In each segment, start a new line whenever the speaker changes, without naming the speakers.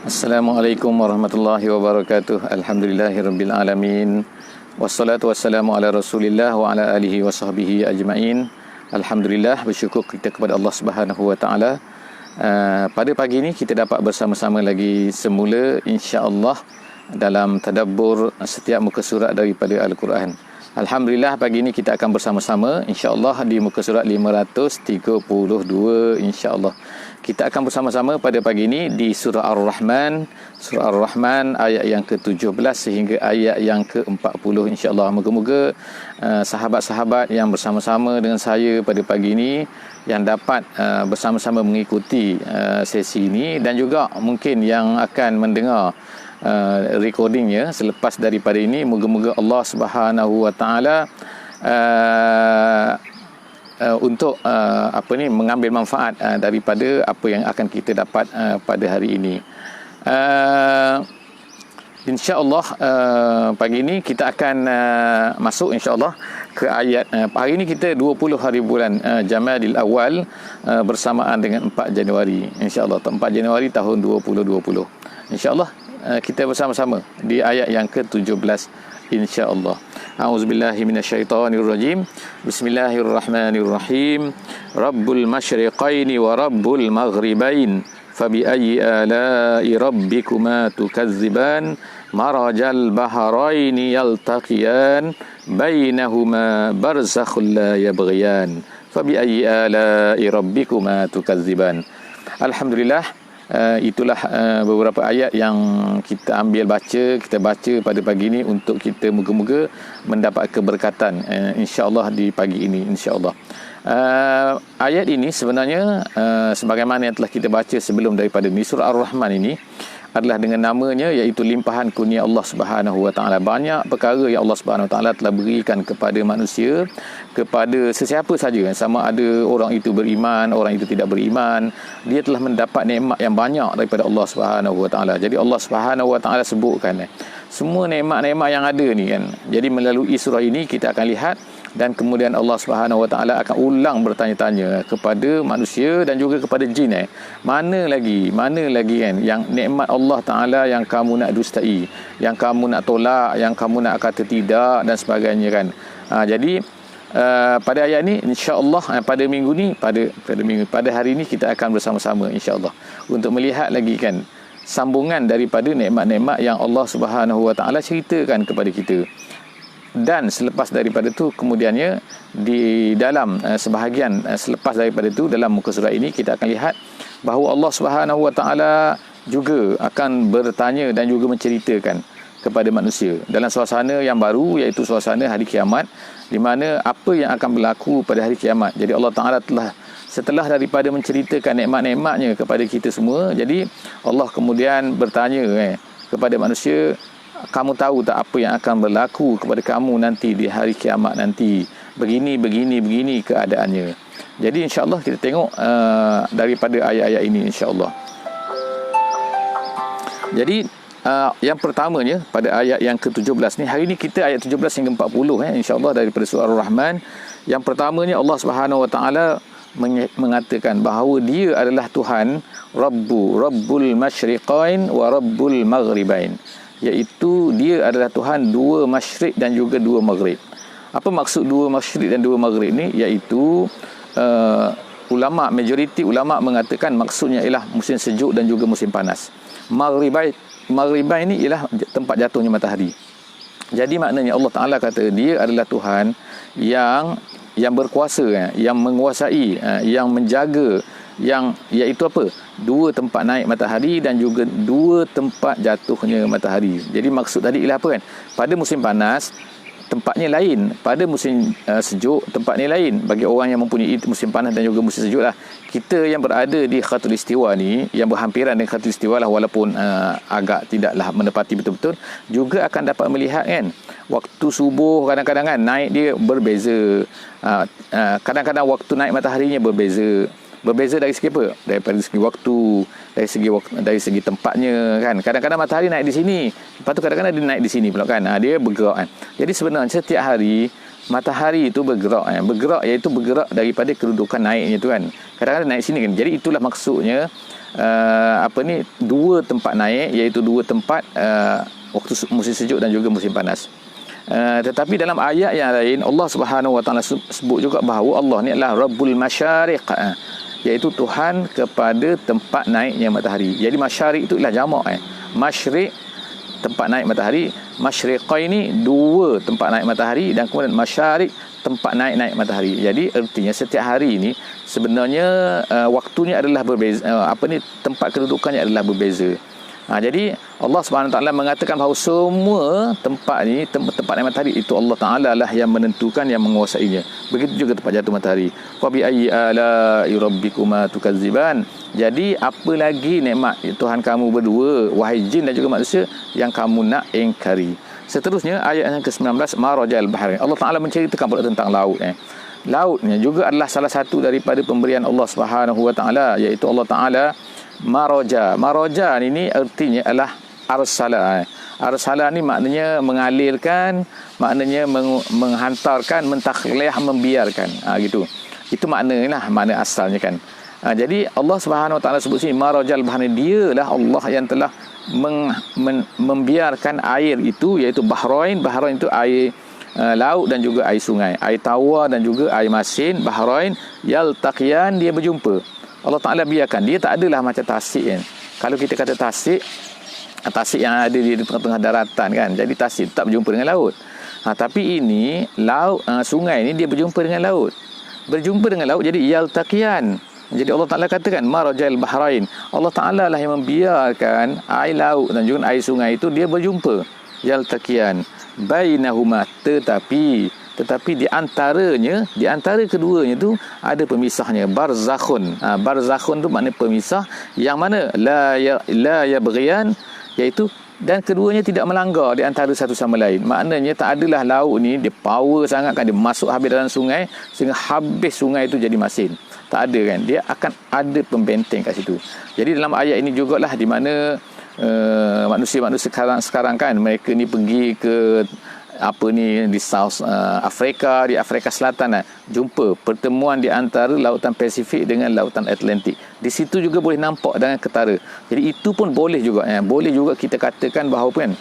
Assalamualaikum warahmatullahi wabarakatuh. Alhamdulillahirabbil alamin. Wassalatu wassalamu ala Rasulillah wa ala alihi wa sahbihi ajmain. Alhamdulillah, bersyukur kita kepada Allah Subhanahu wa taala. Pada pagi ini kita dapat bersama-sama lagi semula insya-Allah dalam tadabbur setiap muka surat daripada Al-Quran. Alhamdulillah, pagi ini kita akan bersama-sama insya-Allah di muka surat 532 insya-Allah. Kita akan bersama-sama pada pagi ini di surah Ar-Rahman. Surah Ar-Rahman ayat yang ke-17 sehingga ayat yang ke-40 insya-Allah. Moga-moga sahabat-sahabat yang bersama-sama dengan saya pada pagi ini yang dapat bersama-sama mengikuti sesi ini, dan juga mungkin yang akan mendengar recordingnya selepas daripada ini, moga-moga Allah Subhanahu wa taala untuk mengambil manfaat daripada apa yang akan kita dapat pada hari ini. InsyaAllah pagi ini kita akan masuk insyaAllah ke ayat hari ini kita 20 hari bulan Jamadil Awal bersamaan dengan 4 Januari insyaAllah, 4 Januari tahun 2020 insyaAllah. Kita bersama-sama di ayat yang ke-17 insya-Allah. A'udzubillahi minasyaitonirrajim. Bismillahirrahmanirrahim. Rabbul masyriqaini wa rabbul maghribain. Fabi ayyi ala'i rabbikuma tukazziban. Marajal bahraini yaltaqiyan. Bainahuma barzakhun la yabghiyan. Fabi ayyi ala'i rabbikuma tukazziban. Alhamdulillah. Itulah beberapa ayat yang kita kita baca pada pagi ini untuk kita moga-moga mendapat keberkatan insya-Allah di pagi ini insya-Allah. Ayat ini sebenarnya sebagaimana yang telah kita baca sebelum daripada ni, surah Ar-Rahman ini adalah dengan namanya, iaitu limpahan kurnia Allah Subhanahu wa taala. Banyak perkara yang Allah Subhanahu wa taala telah berikan kepada manusia, kepada sesiapa saja, sama ada orang itu beriman, orang itu tidak beriman, dia telah mendapat nikmat yang banyak daripada Allah Subhanahu wa taala. Jadi Allah Subhanahu wa taala sebutkan semua nikmat-nikmat yang ada ni kan. Jadi melalui surah ini kita akan lihat, dan kemudian Allah Subhanahu wa taala akan ulang bertanya-tanya kepada manusia dan juga kepada jin, mana lagi kan yang nikmat Allah taala yang kamu nak dustai, yang kamu nak tolak, yang kamu nak kata tidak dan sebagainya kan. Jadi pada ayat ni insya-Allah pada minggu ni pada hari ini kita akan bersama-sama insya-Allah untuk melihat lagi kan sambungan daripada nikmat-nikmat yang Allah Subhanahu wa taala ceritakan kepada kita. Dan selepas daripada itu kemudiannya di dalam sebahagian selepas daripada itu dalam muka surat ini kita akan lihat bahawa Allah Subhanahu wa taala juga akan bertanya dan juga menceritakan kepada manusia dalam suasana yang baru, iaitu suasana hari kiamat, di mana apa yang akan berlaku pada hari kiamat. Jadi Allah taala telah setelah daripada menceritakan nikmat-nikmatnya kepada kita semua, jadi Allah kemudian bertanya kepada manusia, kamu tahu tak apa yang akan berlaku kepada kamu nanti di hari kiamat nanti, begini keadaannya. Jadi insya-Allah kita tengok daripada ayat-ayat ini insya-Allah. Jadi yang pertamanya pada ayat yang ke-17 ni, hari ni kita ayat 17 hingga 40 insya-Allah daripada surah Ar-Rahman. Yang pertamanya Allah Subhanahu wa taala mengatakan bahawa dia adalah Tuhan Rabbul masyriqain wa rabbul maghribain, iaitu dia adalah Tuhan dua masyrik dan juga dua maghrib. Apa maksud dua masyrik dan dua maghrib ni? Iaitu majoriti ulama mengatakan maksudnya ialah musim sejuk dan juga musim panas. Maghribain ni ialah tempat jatuhnya matahari. Jadi maknanya Allah Taala kata dia adalah Tuhan yang berkuasa, yang menguasai, yang menjaga, yang iaitu apa? Dua tempat naik matahari dan juga dua tempat jatuhnya matahari. Jadi maksud tadi ialah apa kan? Pada musim panas tempatnya lain, pada musim sejuk tempatnya lain. Bagi orang yang mempunyai musim panas dan juga musim sejuk lah. Kita yang berada di Khatul Istiwa ni, yang berhampiran dengan Khatul Istiwa lah, walaupun agak tidaklah menepati betul-betul, juga akan dapat melihat kan, waktu subuh kadang-kadang kan naik dia berbeza, kadang-kadang waktu naik mataharinya berbeza dari segi apa? Daripada segi waktu, dari segi tempatnya kan. Kadang-kadang matahari naik di sini, lepas tu kadang-kadang dia naik di sini pula kan. Dia bergerak kan. Jadi sebenarnya setiap hari matahari itu bergerak iaitu bergerak daripada kedudukan naiknya tu kan. Kadang-kadang naik sini kan. Jadi itulah maksudnya dua tempat naik, iaitu dua tempat waktu musim sejuk dan juga musim panas. Tetapi dalam ayat yang lain Allah Subhanahu Wa Taala sebut juga bahawa Allah ni adalah Rabbul Masyariq, iaitu Tuhan kepada tempat naiknya matahari. Jadi masyariq itu ialah jamak. Masyriq tempat naik matahari, masyriqain ni dua tempat naik matahari, dan kemudian masyariq tempat naik matahari. Jadi artinya setiap hari ini sebenarnya waktunya adalah berbeza, tempat kedudukannya adalah berbeza. Jadi Allah Subhanahu Taala mengatakan bahawa semua tempat ni, tempat naik matahari itu Allah Taala lah yang menentukan, yang menguasainya. Begitu juga tempat jatuh matahari. Fa bi ayyi ala'i rabbikuma tukadziban. Jadi apa lagi nikmat Tuhan kamu berdua, wahai jin dan juga manusia, yang kamu nak ingkari. Seterusnya ayat yang ke-19, marajal bahrain. Allah Taala menceritakan pula tentang laut. Lautnya juga adalah salah satu daripada pemberian Allah Subhanahu Wa Taala, iaitu Allah Taala maraja. Maraja ini artinya adalah arsala. Arsala ni maknanya mengalirkan, maknanya menghantarkan, mentakhlih, membiarkan. Gitu. Itu maknanya, makna asalnya kan. Jadi Allah Subhanahu Wa Taala sebut sini marajal bahrain, dialah Allah yang telah membiarkan air itu, iaitu bahrain. Bahrain itu air laut dan juga air sungai, air tawar dan juga air masin. Bahrain yaltaqiyan, dia berjumpa. Allah Ta'ala biarkan. Dia tak adalah macam tasik kan. Kalau kita kata tasik yang ada di tengah-tengah daratan kan, jadi tasik tak berjumpa dengan laut. Tapi ini laut, sungai ni dia berjumpa dengan laut. Berjumpa dengan laut, jadi yaltaqiyan. Jadi Allah Ta'ala katakan marajal bahrain. Allah Ta'ala lah yang membiarkan air laut dan juga air sungai itu dia berjumpa. Yaltaqiyan bainahuma, tetapi di antara keduanya tu ada pemisahnya, barzakhun. Barzakhun tu makna pemisah, yang mana la yabghiyan, iaitu dan keduanya tidak melanggar di antara satu sama lain. Maknanya tak adalah laut ni dia power sangat kan, dia masuk habis dalam sungai sehingga habis sungai itu jadi masin. Tak ada kan, dia akan ada pembenteng kat situ. Jadi dalam ayat ini jugalah di mana manusia-manusia sekarang kan, mereka ni pergi ke di South Afrika, di Afrika Selatan, jumpa pertemuan di antara lautan Pasifik dengan lautan Atlantik. Di situ juga boleh nampak dengan ketara. Jadi itu pun boleh juga, boleh juga kita katakan bahawa kan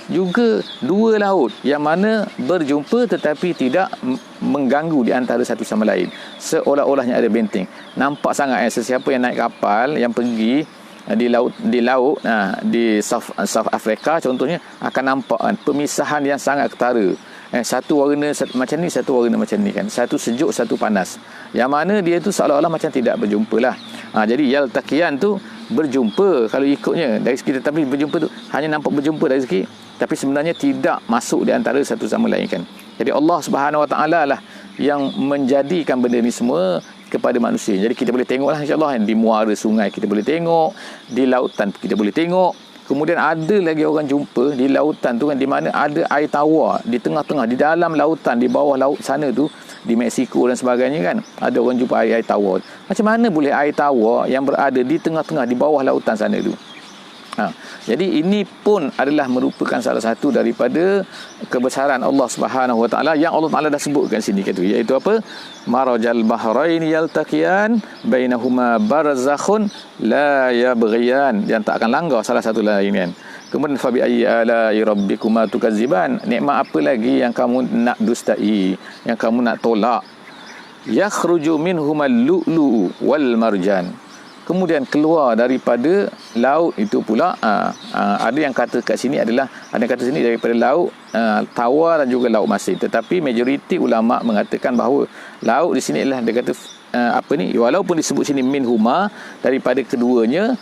juga dua laut yang mana berjumpa tetapi tidak mengganggu di antara satu sama lain, seolah-olahnya ada benteng. Nampak sangat sesiapa yang naik kapal yang pergi di laut di South Africa contohnya, akan nampak pemisahan yang sangat ketara. Satu warna macam ni, satu warna macam ni kan, satu sejuk, satu panas, yang mana dia tu seolah-olah macam tidak berjumpa lah. Jadi yaltaqiyan tu berjumpa kalau ikutnya dari segi, tetapi berjumpa tu hanya nampak berjumpa dari segi, tapi sebenarnya tidak masuk di antara satu sama lain kan. Jadi Allah Subhanahu Wa Taala lah yang menjadikan benda ni semua kepada manusia. Jadi kita boleh tengoklah insya-Allah di muara sungai kita boleh tengok, di lautan kita boleh tengok. Kemudian ada lagi orang jumpa di lautan tu kan, di mana ada air tawar di tengah-tengah, di dalam lautan, di bawah laut sana tu, di Mexico dan sebagainya kan, ada orang jumpa air tawar. Macam mana boleh air tawar yang berada di tengah-tengah, di bawah lautan sana tu? Jadi ini pun adalah merupakan salah satu daripada kebesaran Allah Subhanahu Wa Taala yang Allah Taala dah sebutkan sini kata, iaitu apa? Marajal bahrain yaltaqiyan bainahuma barzakhun la yabghiyan, yang tak akan langgar salah satu lain kan. Kemudian fa bi ayyi ala'i rabbikuma tukadziban, nikmat apa lagi yang kamu nak dustai, yang kamu nak tolak? Yakhruju minhumal lu'lu'u wal marjan, kemudian keluar daripada laut itu pula, ada yang kata kat sini adalah, ada yang kata sini daripada laut tawar dan juga laut masin, tetapi majoriti ulama mengatakan bahawa laut di sini adalah, dia kata walaupun disebut sini minhuma, daripada keduanya.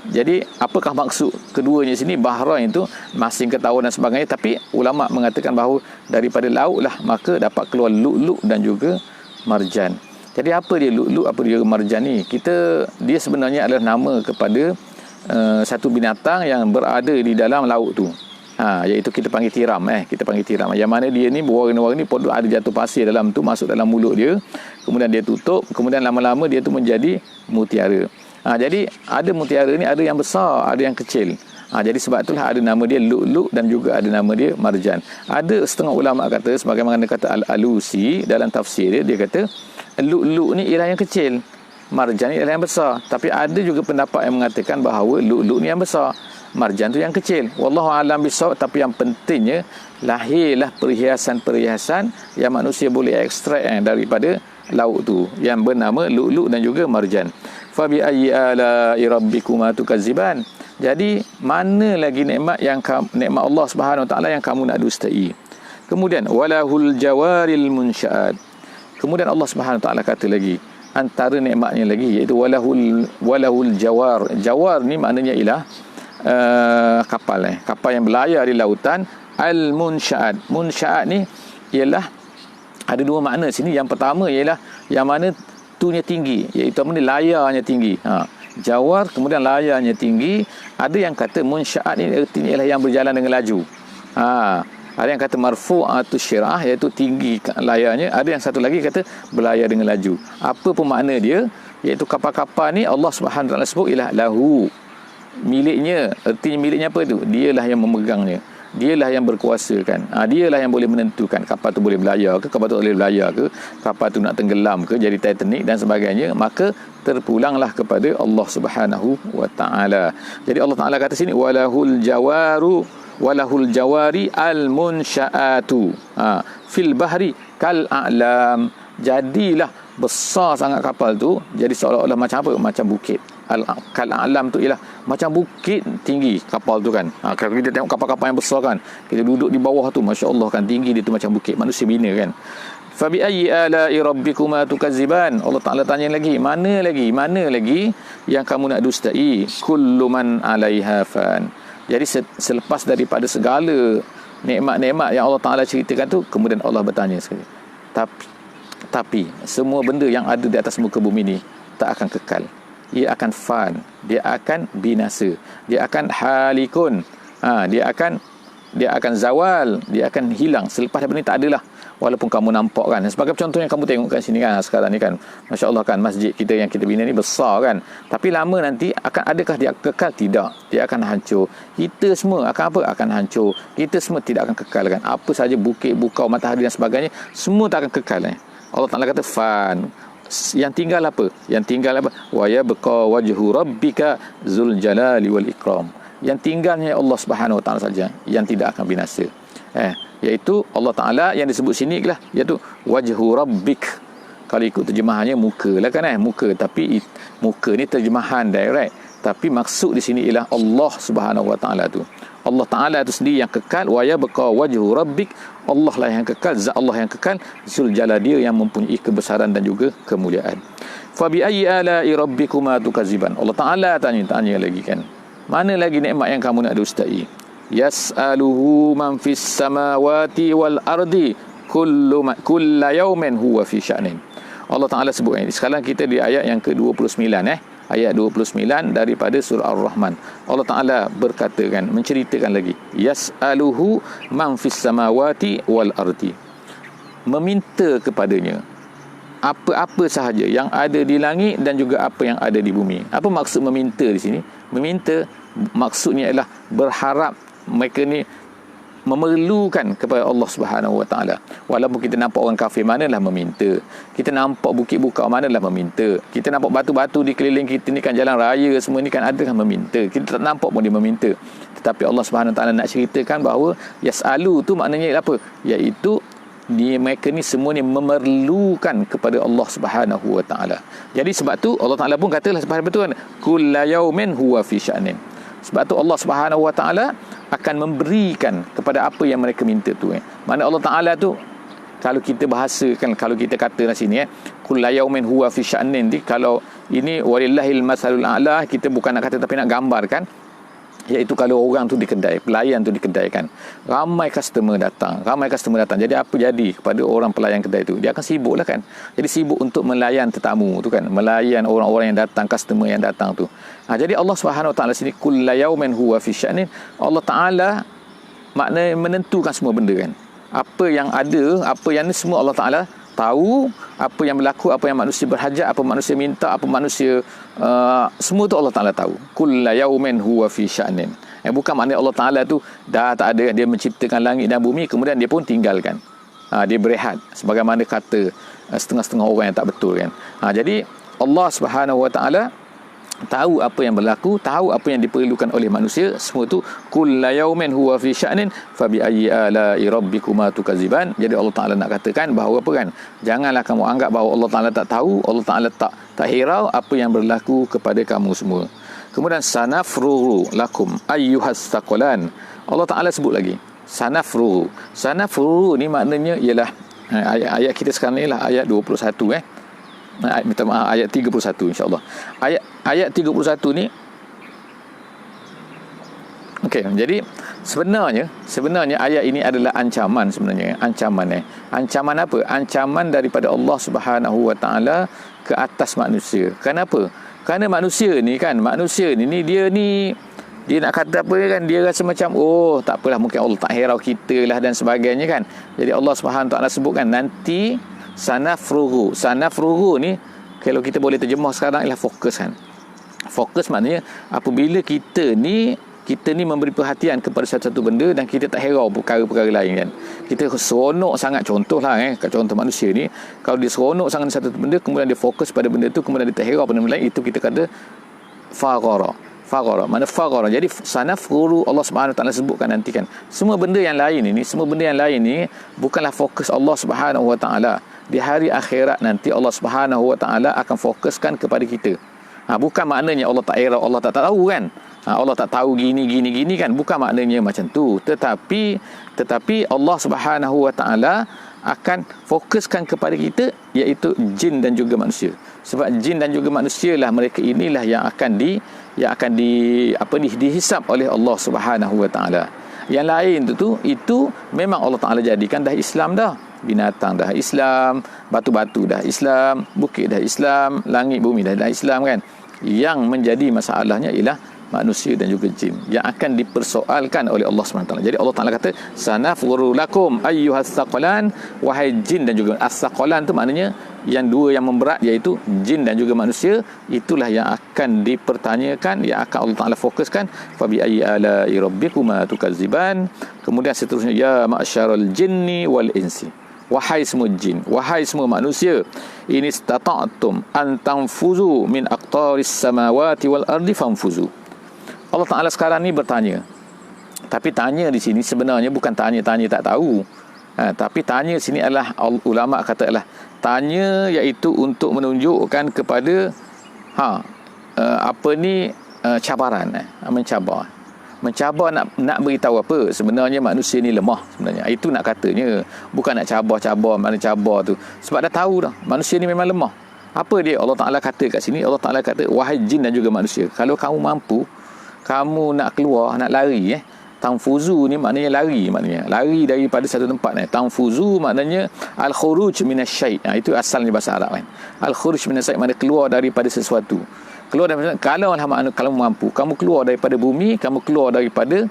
Jadi apakah maksud keduanya sini? Bahrain itu masin, ketawar dan sebagainya, tapi ulama mengatakan bahawa daripada laut lah maka dapat keluar lu'lu' dan juga marjan. Jadi apa dia lu'lu', apa dia marjan ni? Dia sebenarnya adalah nama kepada satu binatang yang berada di dalam laut tu. Iaitu kita panggil tiram, kita panggil tiram. Yang mana dia ni berwarna-warni, ada jatuh pasir dalam tu, masuk dalam mulut dia. Kemudian dia tutup, kemudian lama-lama dia tu menjadi mutiara. Jadi ada mutiara ni, ada yang besar, ada yang kecil. Jadi sebab itulah ada nama dia lu'lu' dan juga ada nama dia marjan. Ada setengah ulama kata, sebagaimana kata Al-Alusi dalam tafsir dia kata lu'lu' ni ialah yang kecil. marjan ni adalah yang besar. Tapi ada juga pendapat yang mengatakan bahawa lu'lu' ni yang besar, marjan tu yang kecil. Wallahu a'lam bissawab. Tapi yang pentingnya lahirlah perhiasan-perhiasan yang manusia boleh ekstrak daripada laut tu, yang bernama lu'lu' dan juga marjan. Fa bi ayyi ala'i rabbikuma tukadziban. Jadi mana lagi nikmat Allah Subhanahu Wa Taala yang kamu nak dustai. Kemudian walahul jawaril munsya'at. Kemudian Allah Subhanahu Wa Taala kata lagi antara nikmatnya lagi, iaitu walahul jawar. Jawar ni maknanya ialah kapal yang berlayar di lautan. Al munsya'at. Munsya'at ni ialah ada dua makna sini. Yang pertama ialah yang mana tunya tinggi, iaitu apa ni, layarnya tinggi. Jawar kemudian layarnya tinggi. Ada yang kata munsya'at ni artinya ialah yang berjalan dengan laju. Ada yang kata marfu'atus syirah, iaitu tinggi layarnya. Ada yang satu lagi kata berlayar dengan laju. Apa pun makna dia, iaitu kapal-kapal ni Allah Subhanahu Wa Taala sebut ialah lahu, miliknya. Artinya miliknya apa tu? Dialah yang memegangnya, dialah yang berkuasa kan. Dialah yang boleh menentukan kapal tu boleh berlayar ke, kapal tu boleh berlayar ke, kapal tu nak tenggelam ke, jadi Titanic dan sebagainya. Maka terpulanglah kepada Allah Subhanahu Wa Taala. Jadi Allah Taala kata sini walahul jawari al munsya'atu fil bahri kal a'lam. Jadilah besar sangat kapal tu, jadi seolah-olah macam apa? Macam bukit. Kal a'lam tu ialah macam bukit tinggi kapal tu kan. Kalau kita tengok kapal-kapal yang besar kan, kita duduk di bawah tu, masya-Allah kan, tinggi dia tu macam bukit, manusia bina kan. Fa bi ayyi ala'i rabbikuma tukadziban. Allah Taala tanya lagi, mana lagi yang kamu nak dustai? Kullu man 'alaiha fan. Jadi selepas daripada segala nikmat-nikmat yang Allah Taala ceritakan tu, kemudian Allah bertanya sekali, tapi semua benda yang ada di atas muka bumi ni tak akan kekal. Ia akan fan, dia akan binasa, dia akan halikun, dia akan zawal, dia akan hilang. Selepas daripada ni tak adalah. Walaupun kamu nampak kan, sebagai contoh yang kamu tengok kat sini kan, sekarang ni kan, masya-Allah kan, masjid kita yang kita bina ni besar kan, tapi lama nanti adakah dia kekal? Tidak, dia akan hancur. Kita semua akan apa? Akan hancur. Kita semua tidak akan kekal kan. Apa saja bukit, bukau, matahari dan sebagainya, semua tak akan kekal. Allah Taala kata fan. Yang tinggal apa? Wa yabqa wajhu rabbika zul jalali wal ikram. Yang tinggalnya Allah Subhanahu Wa Taala saja yang tidak akan binasa. Iaitu Allah Taala yang disebut sini lah, iaitu wajhu rabbik. Kalau ikut terjemahannya muka lah kan, muka. Tapi muka ni terjemahan direct, tapi maksud di sini ialah Allah Subhanahu Wa Taala tu. Allah Taala itu sendiri yang kekal. Wa yabqa wajhu rabbik. Allah lah yang kekal, zat Allah yang kekal, zul jalal, dia yang mempunyai kebesaran dan juga kemuliaan. Fa bi ayyi ala'i rabbikuma tukadziban. Allah Taala tanya lagi kan, mana lagi nikmat yang kamu nak dustai? Yas'aluhu man fis samawati wal ardi kullu yawmin huwa fi sya'nin. Allah Taala sebut ini. Sekarang kita di ayat yang ke-29 ayat 29 daripada surah Ar-Rahman. Allah Taala berkata kan, menceritakan lagi, yas'aluhu man fis samawati wal ardi. Meminta kepadanya apa-apa sahaja yang ada di langit dan juga apa yang ada di bumi. Apa maksud meminta di sini? Meminta maksudnya adalah berharap. Mereka ni memerlukan kepada Allah Subhanahu Wa Taala. Walaupun kita nampak orang kafir, manalah meminta. Kita nampak bukit bukau, manalah meminta. Kita nampak batu-batu di keliling kita ni kan, jalan raya semua ni kan, adalah meminta. Kita tak nampak pun dia meminta. Tetapi Allah Subhanahu Wa Taala nak ceritakan bahawa yas'alu tu maknanya apa? Iaitu mereka ni semua ni memerlukan kepada Allah Subhanahu Wa Taala. Jadi sebab tu Allah Taala pun katalah sebab itu kan, kullu yaumin huwa fi sya'nin. Sebab tu Allah Subhanahu Wa Taala akan memberikan kepada apa yang mereka minta tu. Mana Allah Taala tu, kalau kita bahasakan, kalau kita kata di sini kullu yaumin huwa fi sya'nin, kalau ini walillahil masalul a'la, kita bukan nak kata tapi nak gambarkan. Iaitu kalau orang tu di kedai, pelayan tu di kedai kan, ramai customer datang. Jadi apa jadi kepada orang pelayan kedai tu? Dia akan sibuk lah kan. Jadi sibuk untuk melayan tetamu tu kan, melayan orang-orang yang datang, customer yang datang tu. Jadi Allah Subhanahu Wa Taala sini kullu yaumin huwa fi sya'nin. Allah Taala makna menentukan semua benda kan. Apa yang ada, apa yang ni semua Allah Taala tahu. Apa yang berlaku, apa yang manusia berhajat, apa manusia minta, apa manusia semua tu Allah Taala tahu. Kullu yaumin huwa fi sya'nin. Bukan maknanya Allah Taala tu dah tak ada, dia menciptakan langit dan bumi kemudian dia pun tinggalkan. Dia berehat sebagaimana kata setengah-setengah orang yang tak betul kan. Jadi Allah Subhanahu Wa Taala tahu apa yang berlaku, tahu apa yang diperlukan oleh manusia, semua tu kulla yaumin huwa fi sya'nin fa bi ayyi ala'i rabbikuma tukadziban. Jadi Allah Taala nak katakan bahawa apa kan, janganlah kamu anggap bahawa Allah Taala tak tahu, Allah Taala tak hirau apa yang berlaku kepada kamu semua. Kemudian sanafruru lakum ayyuhas thaqalan. Allah Taala sebut lagi sanafruru. Sanafruru ni maknanya ialah ayat kita sekarang ni lah ayat 21 minta maaf, ayat 31 insya-Allah. Ayat 31 ni okey, jadi sebenarnya ayat ini adalah ancaman sebenarnya. Ancaman apa? Ancaman daripada Allah Subhanahu Wa Taala ke atas manusia. Kenapa? Kerana manusia ni dia nak kata apa kan, dia rasa macam tak apalah, mungkin Allah tak hirau kita lah dan sebagainya kan. Jadi Allah Subhanahu Wa Taala sebutkan nanti sanafrugu ni, kalau kita boleh terjemah sekarang ialah fokus kan. Fokus maknanya apabila kita ni memberi perhatian kepada satu benda dan kita tak hirau perkara-perkara lain kan. Kita seronok sangat, contohlah contoh manusia ni, kalau dia seronok sangat satu benda, kemudian dia fokus pada benda tu, kemudian dia tak hirau pada benda lain, itu kita kata faghara. Mana faghara. Jadi sanafruru, Allah Subhanahu Wa Taala sebutkan nanti kan, semua benda yang lain ni bukanlah fokus Allah Subhanahu Wa Taala. Di hari akhirat nanti Allah Subhanahu Wa Taala akan fokuskan kepada kita. Bukan maknanya Allah tak hirau, Allah tak tahu kan. Allah tak tahu gini kan, bukan maknanya macam tu. Tetapi Allah Subhanahu Wa Taala akan fokuskan kepada kita, iaitu jin dan juga manusia. Sebab jin dan juga manusia lah, mereka inilah yang akan dihisap oleh Allah Subhanahu Wa Taala. Yang lain itu memang Allah Taala jadikan dah Islam dah. Binatang dah Islam, batu-batu dah Islam, bukit dah Islam, langit bumi dah Islam kan. Yang menjadi masalahnya ialah manusia dan juga jin yang akan dipersoalkan oleh Allah SWT. Jadi Allah Taala kata sanafuru lakum ayyuhas thaqalan, wahai jin dan juga as-thaqalan tu maknanya yang dua yang memberat, iaitu jin dan juga manusia. Itulah yang akan dipertanyakan, yang akan Allah Taala fokuskan. Fa bi ayyi ala'i rabbikuma tukadziban. Kemudian seterusnya ya ma'syarul jinni wal insi, wahai semua jin, wahai semua manusia, in istata'tum an tanfuzu min aqtaris samawati wal ardi fanfuzu. Allah Ta'ala sekarang ni bertanya, tapi tanya di sini sebenarnya bukan tanya tak tahu, tapi tanya sini adalah, ulama kata adalah tanya iaitu untuk menunjukkan kepada cabaran, mencabar nak beritahu apa sebenarnya manusia ni lemah sebenarnya. Itu nak katanya, bukan nak cabar mana cabar tu, sebab dah tahu dah manusia ni memang lemah. Apa dia Allah Ta'ala kata kat sini? Allah Ta'ala kata wahai jin dan juga manusia, kalau kamu mampu, kamu nak keluar, nak lari tanfuzu ni maknanya lari daripada satu tempat. Tanfuzu maknanya al-khuruj minasyai'. Itu asalnya bahasa Arab kan. Al-khuruj minasyai' maknanya keluar daripada sesuatu. Keluar daripada, kalau mampu kamu keluar daripada bumi, kamu keluar daripada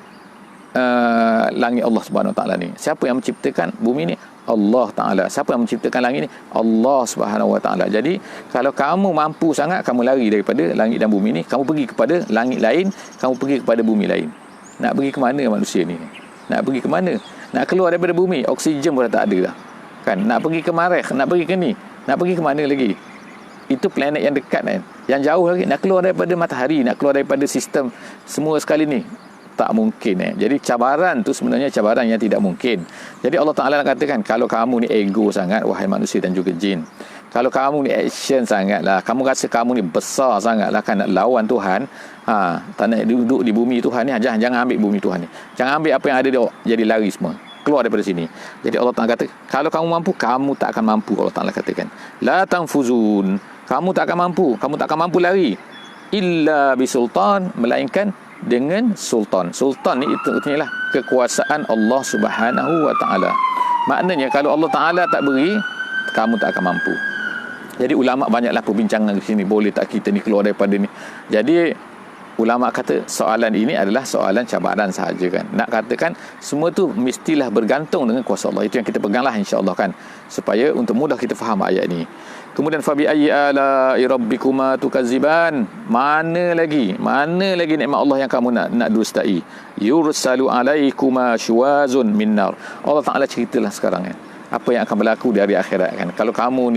langit Allah Subhanahu Wa Taala ni. Siapa yang menciptakan bumi ni? Allah Taala. Siapa yang menciptakan langit ni? Allah Subhanahu Wa Taala. Jadi kalau kamu mampu sangat, kamu lari daripada langit dan bumi ni, kamu pergi kepada langit lain, kamu pergi kepada bumi lain. Nak pergi ke mana manusia ni? Nak pergi ke mana? Nak keluar daripada bumi, oksigen pun dah tak ada dah. Kan? Nak pergi ke Marikh, nak pergi ke ni, nak pergi ke mana lagi? Itu planet yang dekat kan. Yang jauh lagi, nak keluar daripada matahari, nak keluar daripada sistem semua sekali ni, tak mungkin. Jadi cabaran tu sebenarnya cabaran yang tidak mungkin. Jadi Allah Ta'ala nak katakan, kalau kamu ni ego sangat, wahai manusia dan juga jin, kalau kamu ni action sangat lah, kamu rasa kamu ni besar sangat lah kan, nak lawan Tuhan, tak nak duduk di bumi Tuhan ni, jangan ambil bumi Tuhan ni, jangan ambil apa yang ada dia, jadi lari semua, keluar daripada sini. Jadi Allah Ta'ala kata, kalau kamu mampu, kamu tak akan mampu. Allah Ta'ala katakan, la tanfuzun, kamu tak akan mampu lari, illa bisultan, melainkan dengan sultan. Sultan ni itu lah kekuasaan Allah Subhanahu Wa Taala. Maknanya kalau Allah Taala tak beri, kamu tak akan mampu. Jadi ulama banyaklah perbincangan di sini, boleh tak kita ni keluar daripada ni. Jadi ulama kata soalan ini adalah soalan cabaran sahaja kan. Nak katakan semua tu mestilah bergantung dengan kuasa Allah. Itu yang kita peganglah insya-Allah kan, supaya untuk mudah kita faham ayat ni. Kemudian fa bi ayyi ala'i rabbikuma tukadziban, mana lagi nikmat Allah yang kamu nak dustai? Yursalu alaikuma syuwazun min nar. Allah Taala ceritalah sekarang kan, apa yang akan berlaku di hari akhirat kan. Kalau kamu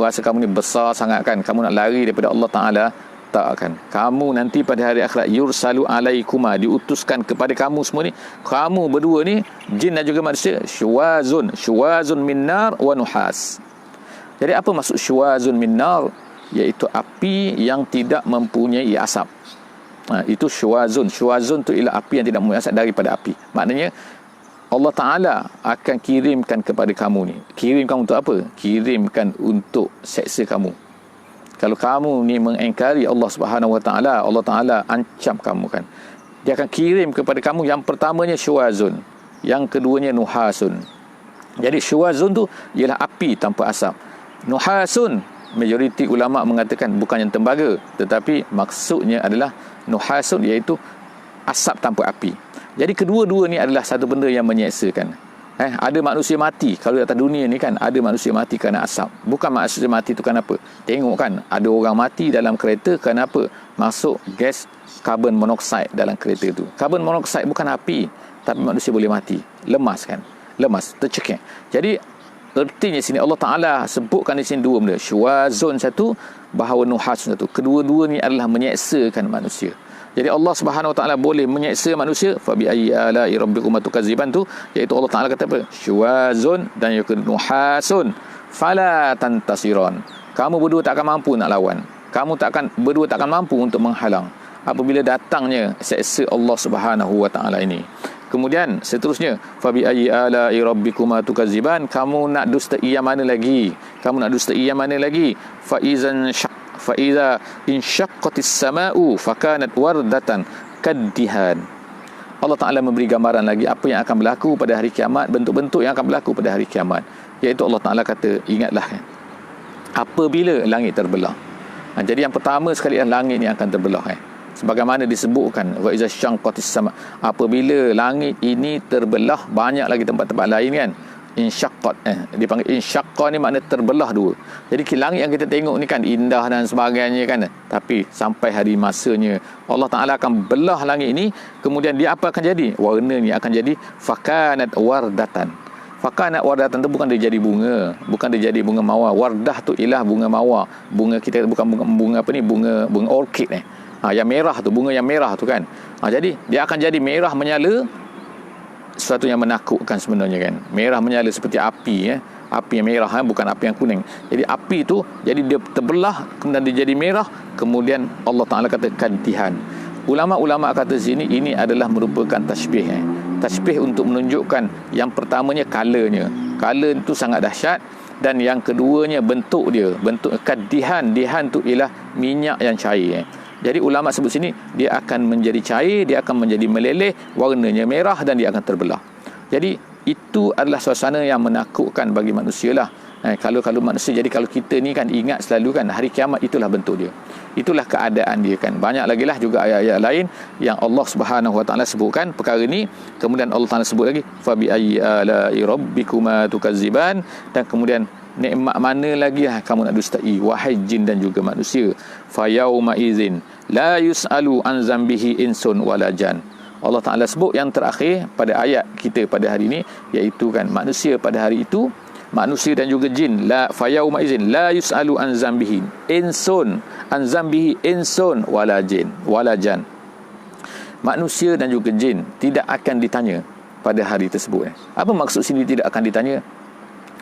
rasa kamu ni besar sangat kan, kamu nak lari daripada Allah Taala, tak akan. Kamu nanti pada hari akhirat yursalu alaikuma, diutuskan kepada kamu semua ni, kamu berdua ni, jin dan juga manusia, syuwazun min nar wa nuhas. Jadi apa maksud syuwazun min nar? Iaitu api yang tidak mempunyai asap. Itu syuwazun tu ialah api yang tidak mempunyai asap daripada api. Maknanya Allah Ta'ala akan kirimkan kepada kamu ni. Kirimkan untuk apa? Kirimkan untuk seksa kamu. Kalau kamu ni mengingkari Allah Subhanahu Wa Ta'ala, Allah Ta'ala ancam kamu kan. Dia akan kirim kepada kamu, yang pertamanya syuwazun, yang keduanya nuhasun. Jadi syuwazun tu ialah api tanpa asap. Nuhasun, majoriti ulama mengatakan bukan yang tembaga, tetapi maksudnya adalah nuhasun, iaitu asap tanpa api. Jadi kedua-dua ni adalah satu benda yang menyeksakan. Ada manusia mati. Kalau di atas dunia ni kan, ada manusia mati kerana asap. Bukan manusia mati tu kerana apa? Tengok kan, ada orang mati dalam kereta kerana apa? Masuk gas carbon monoxide dalam kereta tu. Carbon monoxide bukan api, tapi manusia boleh mati. Lemas kan? Lemas, tercekik. Jadi artinya sini Allah Ta'ala sebutkan di sini dua benda. Syuwazun satu, bahawa nuhasun satu. Kedua-dua ni adalah menyeksakan manusia. Jadi Allah Subhanahu Wa Ta'ala boleh menyeksa manusia. Fabi ayyi ala'i rabbikum tukadziban tu, iaitu Allah Ta'ala kata apa? Syuwazun dan yang kedua nuhasun. Fala tantasiran. Kamu berdua tak akan mampu nak lawan. Berdua tak akan mampu untuk menghalang apabila datangnya seksa Allah Subhanahu Wa Ta'ala ini. Kemudian seterusnya, fabi ayyi ala'i rabbikum tukadziban. Kamu nak dustai yang mana lagi? Fa iza insyaqqatis sama'u fakanat wardatan kaddihan. Allah Ta'ala memberi gambaran lagi apa yang akan berlaku pada hari kiamat, bentuk-bentuk yang akan berlaku pada hari kiamat. Iaitu Allah Ta'ala kata, ingatlah kan, apabila langit terbelah. Jadi yang pertama sekali adalah langit ni akan terbelah sebagaimana disebutkan, wa iza insyaqqatis sama', apabila langit ini terbelah. Banyak lagi tempat-tempat lain kan, insyaqqat, dipanggil insyaqqa ni makna terbelah dua. Jadi langit yang kita tengok ni kan indah dan sebagainya kan, tapi sampai hari masanya Allah Ta'ala akan belah langit ini. Kemudian dia apa akan jadi? Warna ni akan jadi fakanat wardatan. Fakanat wardatan tu bukan dia jadi bunga, bukan dia jadi bunga mawar. Wardah tu ialah bunga mawar. Bunga kita bukan bunga apa ni, bunga orkid yang merah tu, bunga yang merah tu kan. Jadi dia akan jadi merah menyala, sesuatu yang menakutkan sebenarnya kan. Merah menyala seperti api api yang merah bukan api yang kuning. Jadi api tu jadi dia terbelah, kemudian dia jadi merah. Kemudian Allah Ta'ala kata kaddihan. Ulama-ulama kata sini ini adalah merupakan tasbih tasbih untuk menunjukkan yang pertamanya colornya. Color itu sangat dahsyat, dan yang keduanya bentuk dia, bentuk kaddihan. Dihan tu ialah minyak yang cair Jadi ulama sebut sini, dia akan menjadi cair, dia akan menjadi meleleh, warnanya merah dan dia akan terbelah. Jadi itu adalah suasana yang menakutkan bagi manusia lah. Kalau manusia, jadi kalau kita ni kan ingat selalu kan, hari kiamat itulah bentuk dia, itulah keadaan dia kan. Banyak lagi lah juga ayat-ayat lain yang Allah Subhanahu Wa Ta'ala sebutkan perkara ni. Kemudian Allah Ta'ala sebut lagi, fabi ayyi ala'i rabbikuma tukadziban, dan kemudian nikmat mana lagi kamu nak dustai, wahai jin dan juga manusia. Fa yauma idzin la yus'alu an zambihi insun wala jan. Allah Ta'ala sebut yang terakhir pada ayat kita pada hari ini, iaitu kan manusia pada hari itu, manusia dan juga jin, la fa yauma idzin la yus'alu an zambihi insun, an zambihi insun wala jan. Manusia dan juga jin tidak akan ditanya pada hari tersebut. Apa maksud sini tidak akan ditanya?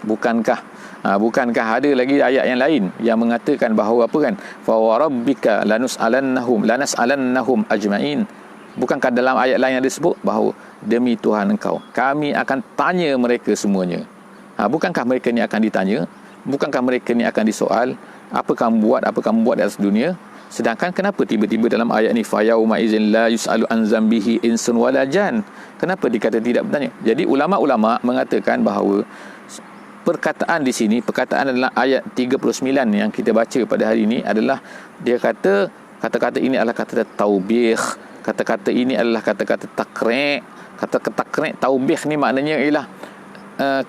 Bukankah ada lagi ayat yang lain yang mengatakan bahawa apa kan, fa warabbika lanas'alannahum ajma'in. Bukankah dalam ayat lain yang disebut bahawa demi Tuhan engkau, kami akan tanya mereka semuanya. Bukankah mereka ni akan ditanya? Bukankah mereka ni akan disoal, apa kamu buat di atas dunia? Sedangkan kenapa tiba-tiba dalam ayat ni fa yauma idzin la yus'alu an zambihi insun wala jan? Kenapa dikata tidak bertanya? Jadi ulama-ulama mengatakan bahawa perkataan di sini, perkataan adalah ayat 39 yang kita baca pada hari ini adalah, dia kata kata-kata ini adalah kata taubih, kata-kata ini adalah kata-kata takrek. Kata takrek, taubih ni maknanya ialah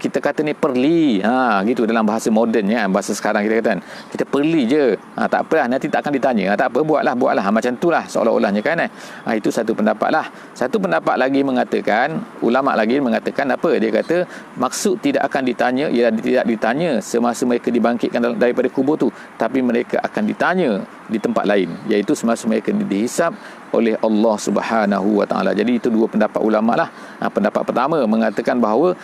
kita kata ni perli, gitu dalam bahasa moden ya, bahasa sekarang kita kata kita perli je, tak apalah, nanti tak akan ditanya, tak apa, buatlah, macam itulah seolah-olahnya kan. Itu satu pendapat lah. Satu pendapat lagi mengatakan, ulama lagi mengatakan apa, dia kata maksud tidak akan ditanya ialah tidak ditanya semasa mereka dibangkitkan daripada kubur tu, tapi mereka akan ditanya di tempat lain, iaitu semasa mereka dihisap oleh Allah Subhanahu wa taala. Jadi itu dua pendapat ulama lah. Pendapat pertama mengatakan bahawa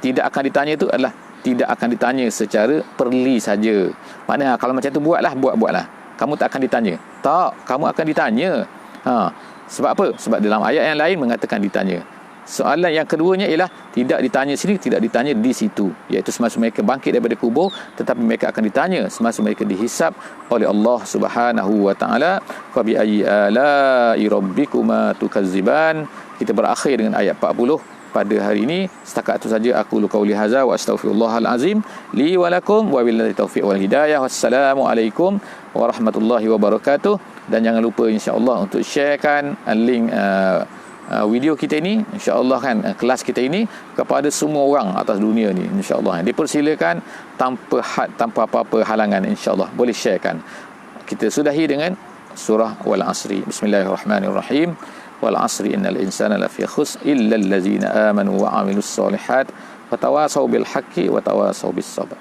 tidak akan ditanya itu adalah tidak akan ditanya secara perli saja. Maknanya kalau macam tu buatlah. Kamu tak akan ditanya. Tak, kamu akan ditanya. Sebab apa? Sebab dalam ayat yang lain mengatakan ditanya. Soalan yang keduanya ialah tidak ditanya sini, tidak ditanya di situ, iaitu semasa mereka bangkit daripada kubur, tetapi mereka akan ditanya semasa mereka dihisap oleh Allah Subhanahu wa taala. Fa bi ayyi ala'i rabbikuma tukazziban. Kita berakhir dengan ayat 40 pada hari ini. Setakat itu saja aku qauli hadza wa astaghfirullahal azim li wa lakum wa billahi taufiq wal hidayah. Wassalamualaikum warahmatullahi wabarakatuh. Dan jangan lupa insya-Allah untuk sharekan link video kita ini, insya-Allah kan, kelas kita ini kepada semua orang atas dunia ni, insya-Allah. Dipersilakan tanpa had, tanpa apa-apa halangan, insya-Allah. Boleh sharekan. Kita sudahi dengan surah Wal Asri. Bismillahirrahmanirrahim. Wal asri innal insana lafi khusr illa allazina amanu wa amilus solihat wa tawasaw bil haqqi wa tawasaw bis sabr.